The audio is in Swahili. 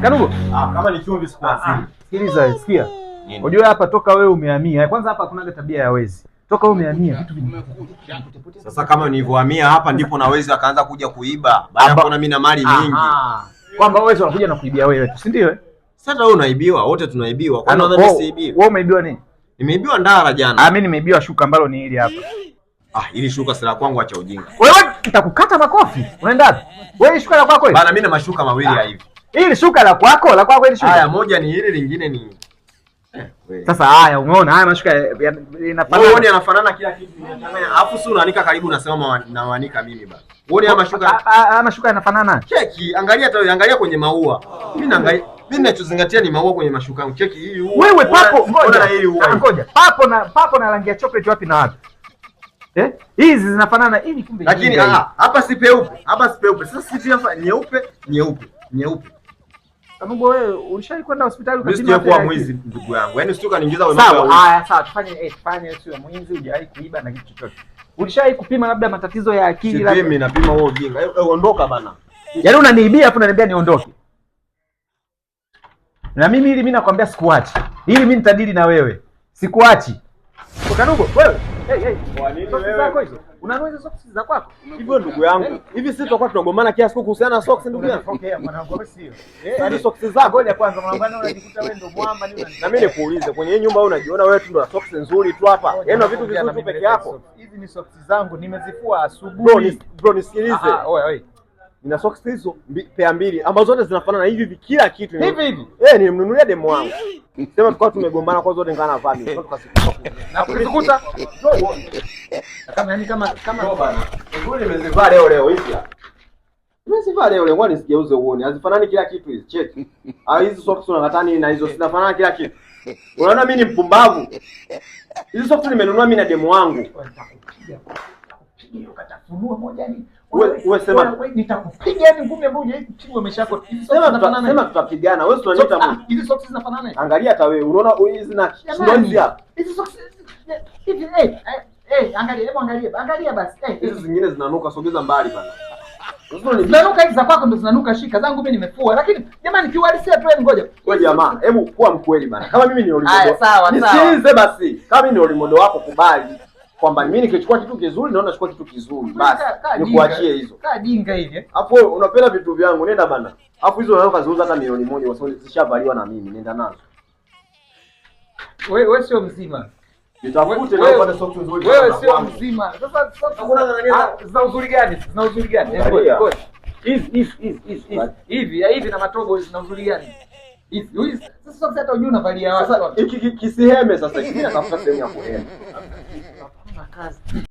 Kanugo. Kama ni chumvi sikuasili. Sikiliza, sikia. Unajua hapa toka wewe umehamia. Kwanza hapa hakuna tabia ya wezi. Toka wewe umehamia vitu vimekuja. Sasa kama nilivyohamia hapa ndipo na wezi akaanza kuja kuiba. Baada ya kuona mimi na mali nyingi. Kwamba wezi wanakuja na kuibia wewe, si ndio? Sasa wewe unaibiwa, wote tunaibiwa. Kwa nini mimi siibiwi? Wewe umeibiwa nini? Nimeibiwa ndara jana. Mimi nimeibiwa shuka ambalo ni hili hapa. Ili shuka sila kwangu, acha ujinga. Wewe nitakukata makofi. Unaenda wapi? Wewe shuka la kwako hivi? Bana mimi na mashuka mawili ya hivi. Hili shuka la kwako, la kwako hili shuka. Haya, moja ni hili, lingine ni sasa. Haya, umeona haya mashuka yanafanana. Wewe yanafanana kila kitu. Alafu si unaanika karibu, unasema nawanika mimi bana. Wewe haya mashuka mashuka yanafanana. Cheki, angalia kwenye maua. Mimi naangalia, mimi ninachozingatia ni maua kwenye mashuka yangu. Cheki hii ua. Wewe papo, ngoja. Papo na rangi ya chocolate wapi na wapi? Hizi zinafanana hivi kumbe. Lakini hapa si peupe. Hapa si peupe. Sasa sisi hapa nyeupe. Kanugo, wewe ulishai kwenda hospitali ukapima? Mimi sijakuwa mwizi ndugu yangu. Yaani sitoka niingiza wewe mambo. Sawa, haya sawa, tufanye sio mwizi, hujai kuiba na kitu chochote. Ulishai kupima labda matatizo ya akili labda? Mimi napima wewe ujinga. Ondoka bana. Yaani unaniibia afu unaniambia niondoke. Na mimi mimi nakwambia sikuachi. Mimi nitadili na wewe. Sikuachi. Kanugo, wewe. Kwa nini wewe? Unanua hizo socks za kwako? Hivyo ndugu yangu. Hivi sisi tutakuwa tunagombana kila siku kuhusiana na socks ndugu yangu. Okay, mwanangu wewe sio. Hadi socks zako. Ngoja kwanza mwanangu, unajikuta wewe ndio mwamba nini? Na mimi nikuulize, kwenye hii nyumba wewe unajiona wewe tu ndio na socks nzuri tu hapa. Yaani vitu vizuri tu peke yako. Hizi ni socks zangu, nimezifua asubuhi. Bro, nisikilize. Wewe. Nina socks hizo pair mbili ambazo zote zinafanana hivi kila kitu. Hivi. Nimemnunulia demo wangu. Sema tukao tumegombana kwa zote ngana vaa mimi. Na ukikuta kama bana. Nzuri nimezivaa leo hizi hapa. Nimezivaa leo ngoja nisigeuze uone. Hazifanani kila kitu hizi. Check. Hizi socks unakataa nini na hizo zinafanana kila kitu. Unaona mimi ni mpumbavu. Hizi socks nimenunua mimi na demo wangu. Nitakupiga ukatafunua moja ni. Wewe sema nitakupiga yani ngumi ambayo hujai kuchimwa umeshako. Sema tutapigana. Wewe unaniita mimi. Hizi socks zinafanana. Angalia hata wewe. Unaona hizi na hizi hapa. Hizi socks hivi angalia basi. Hizi zingine zinanuka, sogeza mbali bana. Zinanuka hizi za kwako ndo zinanuka, shika zangu mimi nimefua. Lakini jamani kiuhalisia tu ngoja. Wewe jamaa, hebu kuwa mkweli bana. Kama mimi ni olimodo. Haya sawa. Nisikilize basi. Kama mimi ni olimodo wako kubali kwamba mimi nikichukua kitu kizuri naona nachukua kitu kizuri. Basi nikuachie hizo. Kaa jinga hivi. Hapo wewe unapenda vitu vyangu, nenda bana. Alafu hizo unaweza kuziuza hata milioni 1 kwa sababu zishavaliwa na mimi, nenda nazo. Wewe sio mzima. Nitafute na upate socks nzuri. Wewe sio mzima. Sasa hakuna zina uzuri gani? Zina uzuri gani? Hivi na matobo zina uzuri gani? Hivi sasa socks hata unajua unavalia wapi? Sasa hiki kisiheme sasa. Hiki natafuta sehemu ya kuhema. Hakuna kazi.